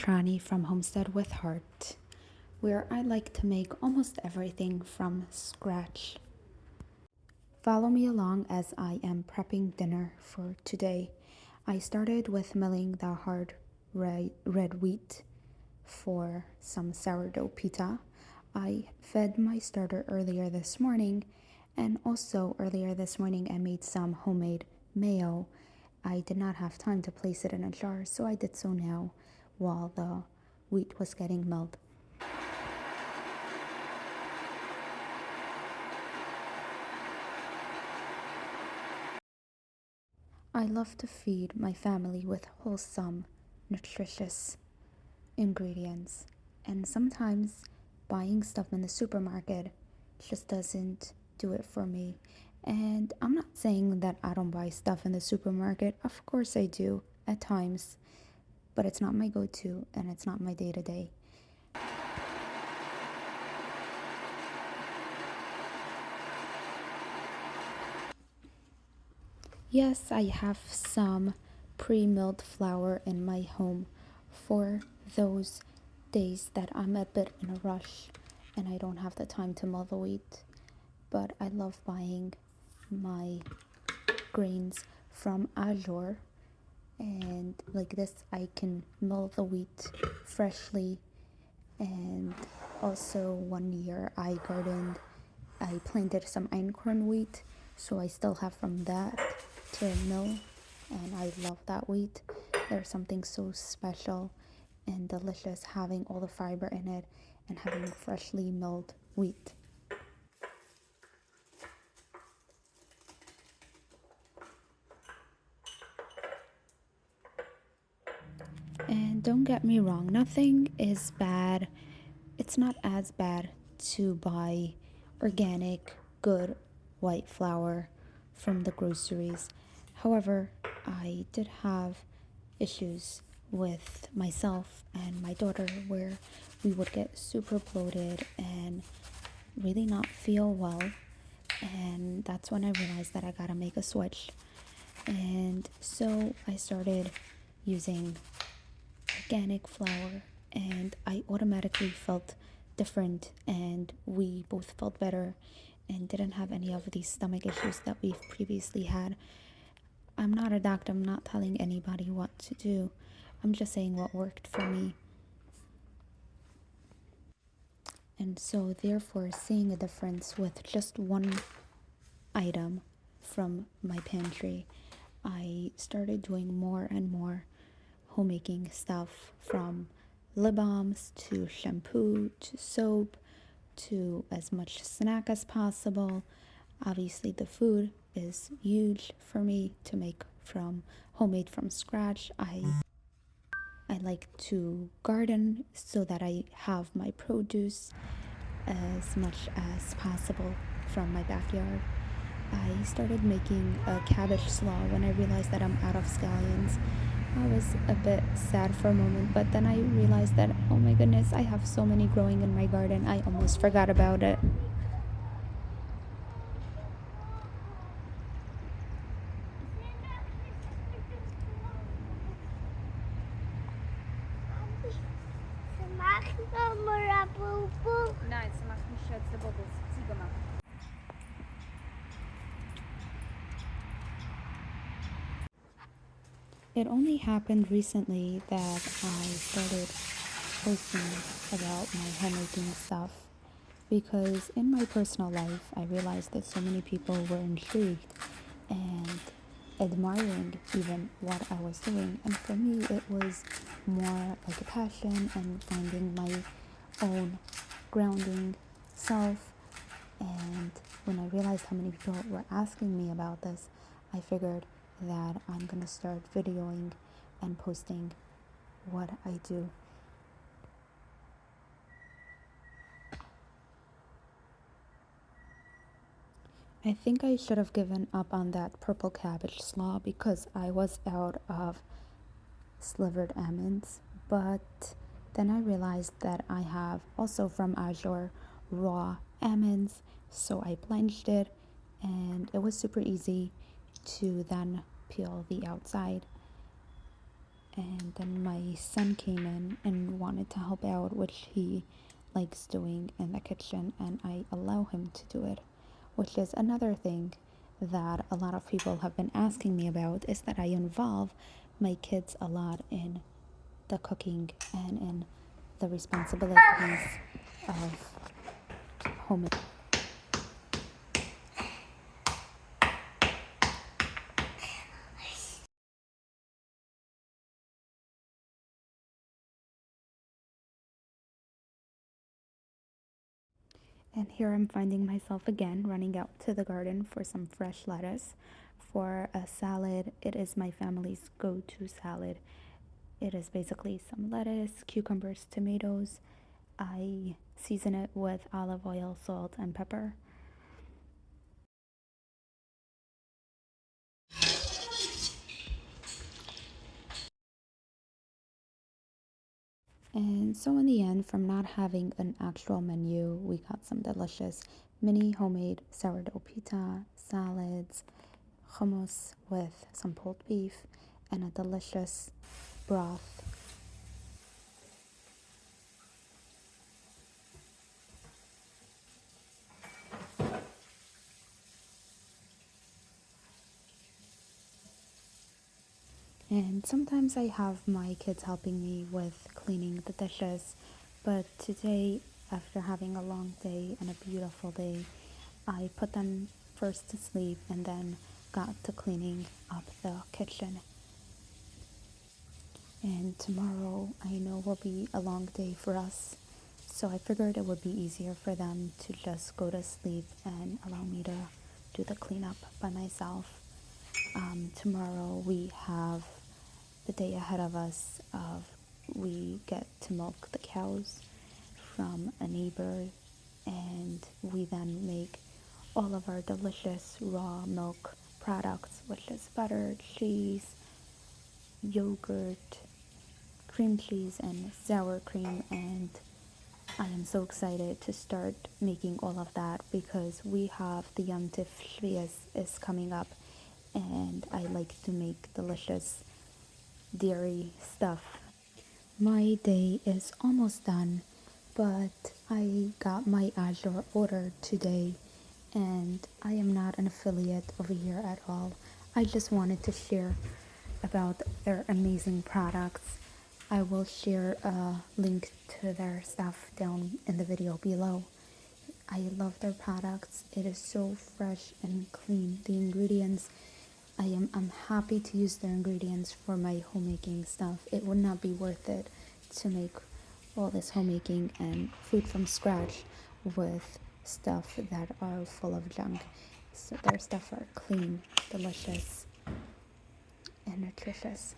Trany from Homestead with Heart, where I like to make almost everything from scratch. Follow me along as I am prepping dinner for today. I started with milling the hard red wheat for some sourdough pita. I fed my starter earlier this morning, and also earlier this morning I made some homemade mayo. I did not have time to place it in a jar, so I did so now while the wheat was getting milled. I love to feed my family with wholesome, nutritious ingredients, and sometimes buying stuff in the supermarket just doesn't do it for me. And I'm not saying that I don't buy stuff in the supermarket. Of course I do at times, but it's not my go-to and it's not my day-to-day. Yes, I have some pre-milled flour in my home for those days that I'm a bit in a rush and I don't have the time to mill the wheat. But I love buying my grains from Azure, and like this I can mill the wheat freshly. And also one year I planted some einkorn wheat, so I still have from that to mill, and I love that wheat. There's something so special and delicious having all the fiber in it and having freshly milled wheat. And don't get me wrong, nothing is bad. It's not as bad to buy organic, good white flour from the groceries. However, I did have issues with myself and my daughter where we would get super bloated and really not feel well. And that's when I realized that I gotta make a switch. And so I started using organic flour, and I automatically felt different, and we both felt better and didn't have any of these stomach issues that we've previously had. I'm not a doctor, I'm not telling anybody what to do. I'm just saying what worked for me. And so therefore, seeing a difference with just one item from my pantry, I started doing more and more homemaking stuff, from lip balms to shampoo to soap to as much snack as possible. Obviously the food is huge for me to make from homemade from scratch. I like to garden so that I have my produce as much as possible from my backyard. I started making a cabbage slaw when I realized that I'm out of scallions. I was a bit sad for a moment, but then I realized that, oh my goodness, I have so many growing in my garden. I almost forgot about it. It only happened recently that I started posting about my homemaking stuff, because in my personal life I realized that so many people were intrigued and admiring even what I was doing, and for me it was more like a passion and finding my own grounding self. And when I realized how many people were asking me about this, I figured that I'm gonna start videoing and posting what I do. I think I should have given up on that purple cabbage slaw because I was out of slivered almonds, but then I realized that I have also from Azure raw almonds, so I blanched it, and it was super easy to then peel the outside. And then my son came in and wanted to help out, which he likes doing in the kitchen, and I allow him to do it, which is another thing that a lot of people have been asking me about, is that I involve my kids a lot in the cooking and in the responsibilities of home. And here I'm finding myself again running out to the garden for some fresh lettuce. For a salad, it is my family's go-to salad. It is basically some lettuce, cucumbers, tomatoes. I season it with olive oil, salt, and pepper. And so, in the end, from not having an actual menu, we got some delicious mini homemade sourdough pita, salads, hummus with some pulled beef, and a delicious broth. And sometimes I have my kids helping me with cleaning the dishes, but today, after having a long day and a beautiful day, I put them first to sleep and then got to cleaning up the kitchen. And tomorrow I know will be a long day for us, so I figured it would be easier for them to just go to sleep and allow me to do the cleanup by myself. Tomorrow we have the day ahead of us of we get to milk the cows from a neighbor, and we then make all of our delicious raw milk products, which is butter, cheese, yogurt, cream cheese, and sour cream. And I am so excited to start making all of that because we have the Yom Tif is coming up, and I like to make delicious dairy stuff. My day is almost done, but I got my Azure order today, and I am not an affiliate over here at all. I just wanted to share about their amazing products. I will share a link to their stuff down in the video below. I love their products. It is so fresh and clean. The ingredients, I'm happy to use their ingredients for my homemaking stuff. It would not be worth it to make all this homemaking and food from scratch with stuff that are full of junk. So their stuff are clean, delicious, and nutritious.